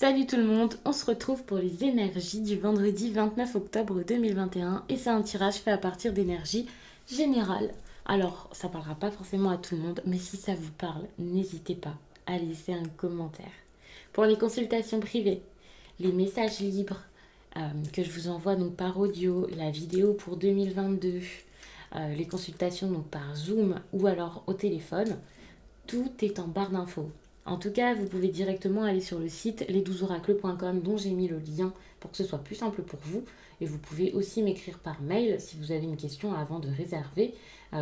Salut tout le monde, on se retrouve pour les énergies du vendredi 29 octobre 2021 et c'est un tirage fait à partir d'énergie générale. Alors, ça parlera pas forcément à tout le monde, mais si ça vous parle, n'hésitez pas à laisser un commentaire. Pour les consultations privées, les messages libres que je vous envoie donc par audio, la vidéo pour 2022, les consultations donc par Zoom ou alors au téléphone, tout est en barre d'infos. En tout cas, vous pouvez directement aller sur le site les12oracles.com dont j'ai mis le lien pour que ce soit plus simple pour vous. Et vous pouvez aussi m'écrire par mail si vous avez une question avant de réserver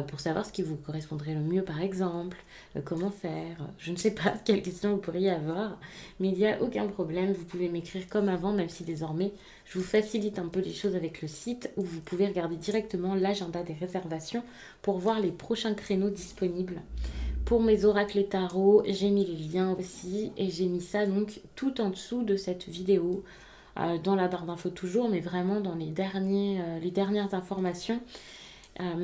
pour savoir ce qui vous correspondrait le mieux par exemple, comment faire, je ne sais pas quelle question vous pourriez avoir, mais il n'y a aucun problème, vous pouvez m'écrire comme avant, même si désormais je vous facilite un peu les choses avec le site où vous pouvez regarder directement l'agenda des réservations pour voir les prochains créneaux disponibles. Pour mes oracles et tarots, j'ai mis les liens aussi et j'ai mis ça donc tout en dessous de cette vidéo, dans la barre d'infos toujours, mais vraiment dans les dernières informations.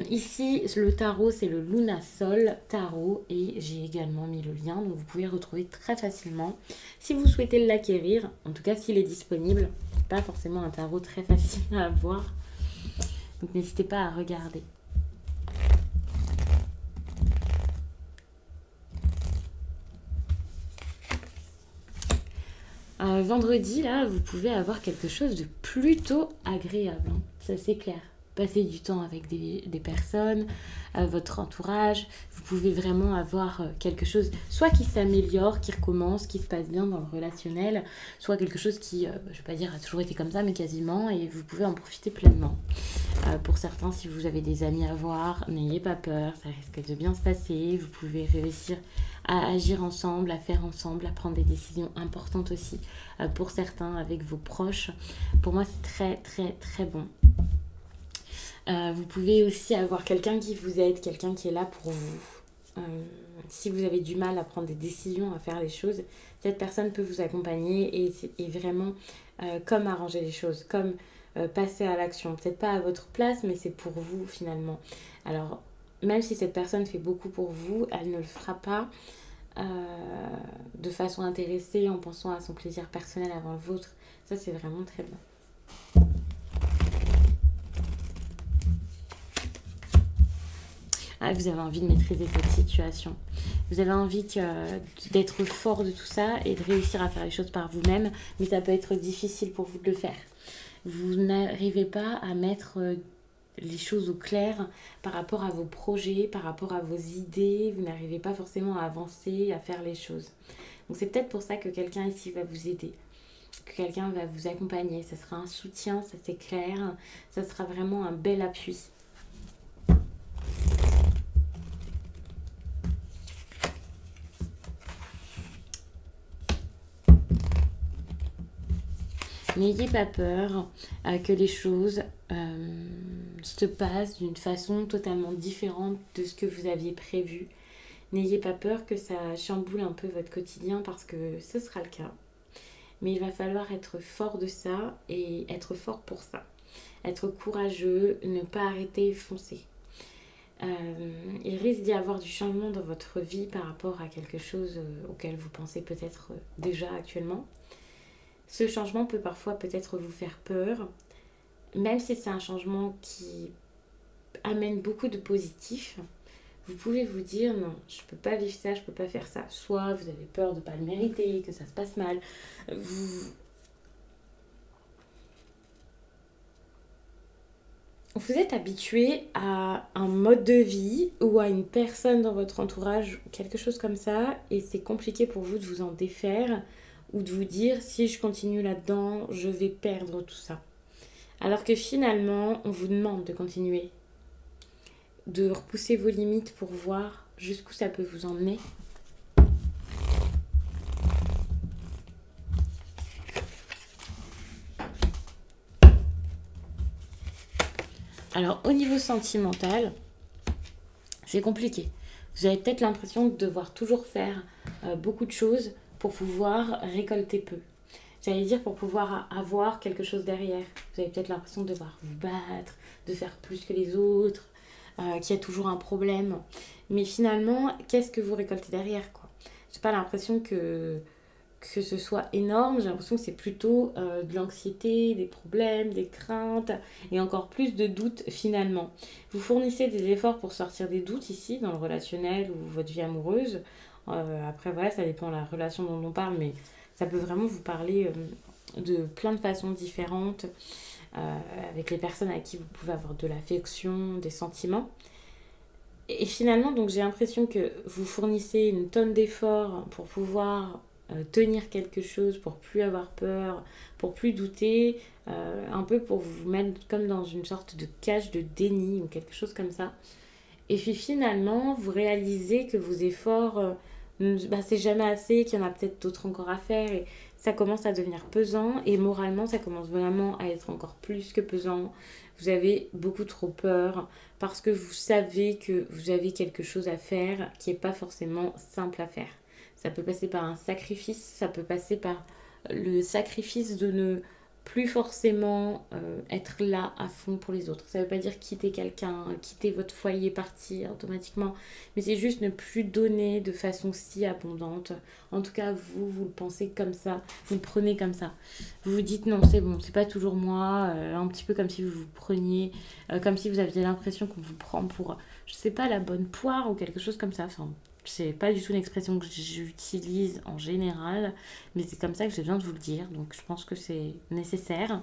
Ici, le tarot, c'est le Luna Sol tarot et j'ai également mis le lien, donc vous pouvez le retrouver très facilement. Si vous souhaitez l'acquérir, en tout cas s'il est disponible, c'est pas forcément un tarot très facile à avoir, donc n'hésitez pas à regarder. Vendredi, là, vous pouvez avoir quelque chose de plutôt agréable, hein. Ça c'est clair. Passer du temps avec des personnes, votre entourage, vous pouvez vraiment avoir quelque chose, soit qui s'améliore, qui recommence, qui se passe bien dans le relationnel, soit quelque chose qui, je vais pas dire a toujours été comme ça, mais quasiment, et vous pouvez en profiter pleinement. Pour certains, si vous avez des amis à voir, n'ayez pas peur, ça risque de bien se passer, vous pouvez réussir à agir ensemble, à faire ensemble, à prendre des décisions importantes aussi. Pour certains, avec vos proches, pour moi c'est très très très bon. Vous pouvez aussi avoir quelqu'un qui vous aide, quelqu'un qui est là pour vous. Si vous avez du mal à prendre des décisions, à faire les choses, cette personne peut vous accompagner et vraiment comme arranger les choses, comme passer à l'action. Peut-être pas à votre place, mais c'est pour vous finalement. Alors, même si cette personne fait beaucoup pour vous, elle ne le fera pas de façon intéressée en pensant à son plaisir personnel avant le vôtre. Ça, c'est vraiment très bien. Vous avez envie de maîtriser cette situation. Vous avez envie d'être fort de tout ça et de réussir à faire les choses par vous-même, mais ça peut être difficile pour vous de le faire. Vous n'arrivez pas à mettre les choses au clair par rapport à vos projets, par rapport à vos idées. Vous n'arrivez pas forcément à avancer, à faire les choses. Donc c'est peut-être pour ça que quelqu'un ici va vous aider, que quelqu'un va vous accompagner. Ça sera un soutien, ça c'est clair. Ça sera vraiment un bel appui. N'ayez pas peur que les choses se passent d'une façon totalement différente de ce que vous aviez prévu. N'ayez pas peur que ça chamboule un peu votre quotidien parce que ce sera le cas. Mais il va falloir être fort de ça et être fort pour ça. Être courageux, ne pas arrêter, foncer. Il risque d'y avoir du changement dans votre vie par rapport à quelque chose auquel vous pensez peut-être déjà actuellement. Ce changement peut parfois peut-être vous faire peur, même si c'est un changement qui amène beaucoup de positif. Vous pouvez vous dire non, je ne peux pas vivre ça, je ne peux pas faire ça. Soit vous avez peur de ne pas le mériter, que ça se passe mal. Vous êtes habitué à un mode de vie ou à une personne dans votre entourage, quelque chose comme ça, et c'est compliqué pour vous de vous en défaire ou de vous dire si je continue là-dedans, je vais perdre tout ça. Alors que finalement, on vous demande de continuer, de repousser vos limites pour voir jusqu'où ça peut vous emmener. Alors au niveau sentimental, c'est compliqué. Vous avez peut-être l'impression de devoir toujours faire beaucoup de choses pour pouvoir récolter peu. J'allais dire pour pouvoir avoir quelque chose derrière. Vous avez peut-être l'impression de devoir vous battre, de faire plus que les autres, qu'il y a toujours un problème. Mais finalement, qu'est-ce que vous récoltez derrière, quoi ? J'ai pas l'impression que que ce soit énorme, j'ai l'impression que c'est plutôt de l'anxiété, des problèmes, des craintes et encore plus de doutes finalement. Vous fournissez des efforts pour sortir des doutes ici dans le relationnel ou votre vie amoureuse. Après voilà, ça dépend de la relation dont on parle, mais ça peut vraiment vous parler de plein de façons différentes avec les personnes avec qui vous pouvez avoir de l'affection, des sentiments. Et finalement, donc j'ai l'impression que vous fournissez une tonne d'efforts pour pouvoir tenir quelque chose, pour plus avoir peur, pour plus douter, un peu pour vous mettre comme dans une sorte de cage de déni ou quelque chose comme ça. Et puis finalement, vous réalisez que vos efforts, c'est jamais assez, qu'il y en a peut-être d'autres encore à faire et ça commence à devenir pesant et moralement, ça commence vraiment à être encore plus que pesant. Vous avez beaucoup trop peur parce que vous savez que vous avez quelque chose à faire qui n'est pas forcément simple à faire. Ça peut passer par un sacrifice, ça peut passer par le sacrifice de ne plus forcément être là à fond pour les autres. Ça ne veut pas dire quitter quelqu'un, quitter votre foyer, partir automatiquement, mais c'est juste ne plus donner de façon si abondante. En tout cas, vous le pensez comme ça, vous le prenez comme ça. Vous vous dites non, c'est bon, c'est pas toujours moi, un petit peu comme si vous vous preniez, comme si vous aviez l'impression qu'on vous prend pour, je sais pas, la bonne poire ou quelque chose comme ça. Enfin, c'est pas du tout une expression que j'utilise en général, mais c'est comme ça que j'ai besoin de vous le dire, donc je pense que c'est nécessaire.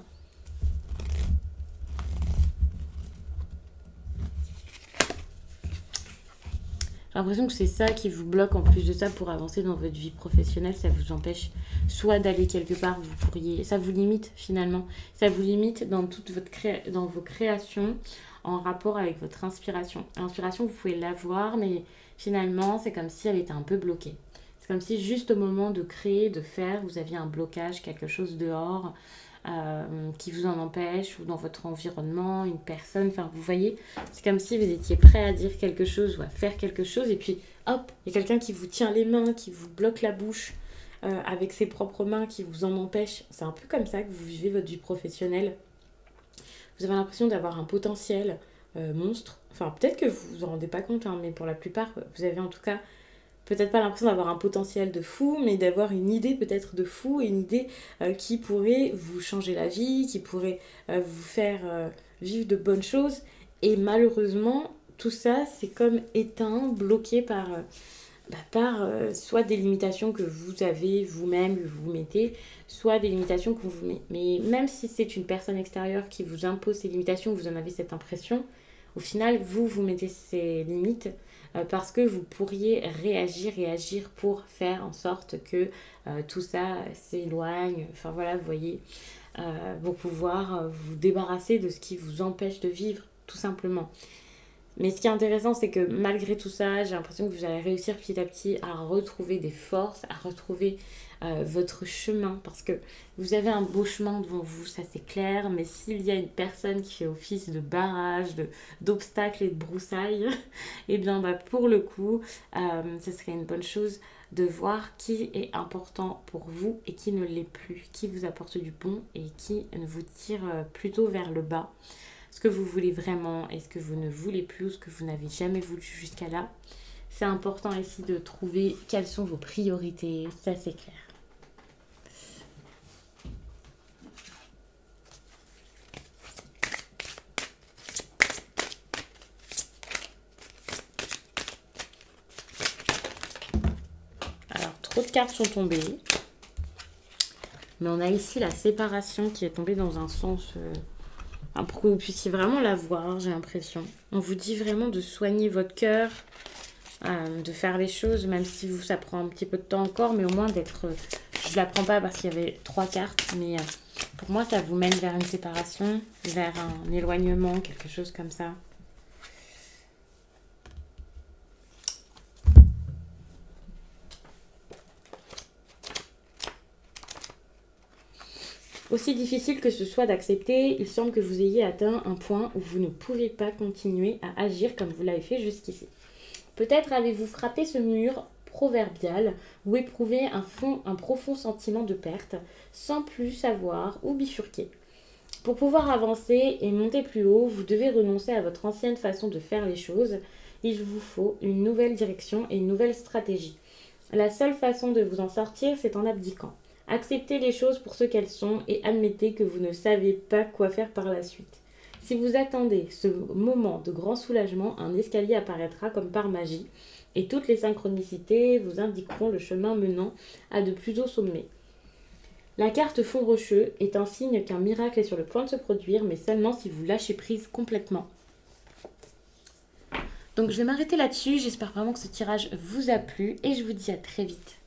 J'ai l'impression que c'est ça qui vous bloque en plus de ça pour avancer dans votre vie professionnelle. Ça vous empêche soit d'aller quelque part, vous pourriez, ça vous limite finalement. Ça vous limite dans toute dans vos créations en rapport avec votre inspiration. L'inspiration, vous pouvez l'avoir, mais finalement, c'est comme si elle était un peu bloquée. C'est comme si juste au moment de créer, de faire, vous aviez un blocage, quelque chose dehors qui vous en empêche, ou dans votre environnement, une personne, enfin vous voyez, c'est comme si vous étiez prêt à dire quelque chose ou à faire quelque chose, et puis hop, il y a quelqu'un qui vous tient les mains, qui vous bloque la bouche avec ses propres mains, qui vous en empêche. C'est un peu comme ça que vous vivez votre vie professionnelle. Vous avez l'impression d'avoir un potentiel monstre. Enfin, peut-être que vous vous en rendez pas compte, hein, mais pour la plupart, vous avez en tout cas peut-être pas l'impression d'avoir un potentiel de fou, mais d'avoir une idée peut-être de fou, une idée qui pourrait vous changer la vie, qui pourrait vous faire vivre de bonnes choses. Et malheureusement, tout ça, c'est comme éteint, bloqué par soit des limitations que vous avez vous-même, que vous mettez, soit des limitations que vous mettez. Mais même si c'est une personne extérieure qui vous impose ces limitations, vous en avez cette impression, au final, vous mettez ces limites parce que vous pourriez réagir pour faire en sorte que tout ça s'éloigne. Enfin voilà, vous voyez, pour pouvoir vous débarrasser de ce qui vous empêche de vivre, tout simplement. Mais ce qui est intéressant, c'est que malgré tout ça, j'ai l'impression que vous allez réussir petit à petit à retrouver des forces, à retrouver votre chemin. Parce que vous avez un beau chemin devant vous, ça c'est clair. Mais s'il y a une personne qui fait office de barrage, d'obstacles et de broussailles, et bien pour le coup, ce serait une bonne chose de voir qui est important pour vous et qui ne l'est plus. Qui vous apporte du bon et qui vous tire plutôt vers le bas. Ce que vous voulez vraiment et ce que vous ne voulez plus ou ce que vous n'avez jamais voulu jusqu'à là. C'est important ici de trouver quelles sont vos priorités, ça c'est clair. Alors, trop de cartes sont tombées. Mais on a ici la séparation qui est tombée dans un sens... pour que vous puissiez vraiment la voir, j'ai l'impression. On vous dit vraiment de soigner votre cœur, de faire les choses, même si ça prend un petit peu de temps encore, mais au moins d'être... je ne la prends pas parce qu'il y avait 3 cartes, mais pour moi, ça vous mène vers une séparation, vers un éloignement, quelque chose comme ça. Aussi difficile que ce soit d'accepter, il semble que vous ayez atteint un point où vous ne pouvez pas continuer à agir comme vous l'avez fait jusqu'ici. Peut-être avez-vous frappé ce mur proverbial ou éprouvé un profond sentiment de perte sans plus savoir où bifurquer. Pour pouvoir avancer et monter plus haut, vous devez renoncer à votre ancienne façon de faire les choses. Il vous faut une nouvelle direction et une nouvelle stratégie. La seule façon de vous en sortir, c'est en abdiquant. Acceptez les choses pour ce qu'elles sont et admettez que vous ne savez pas quoi faire par la suite. Si vous attendez ce moment de grand soulagement, un escalier apparaîtra comme par magie et toutes les synchronicités vous indiqueront le chemin menant à de plus hauts sommets. La carte fond rocheux est un signe qu'un miracle est sur le point de se produire, mais seulement si vous lâchez prise complètement. Donc je vais m'arrêter là-dessus, j'espère vraiment que ce tirage vous a plu et je vous dis à très vite.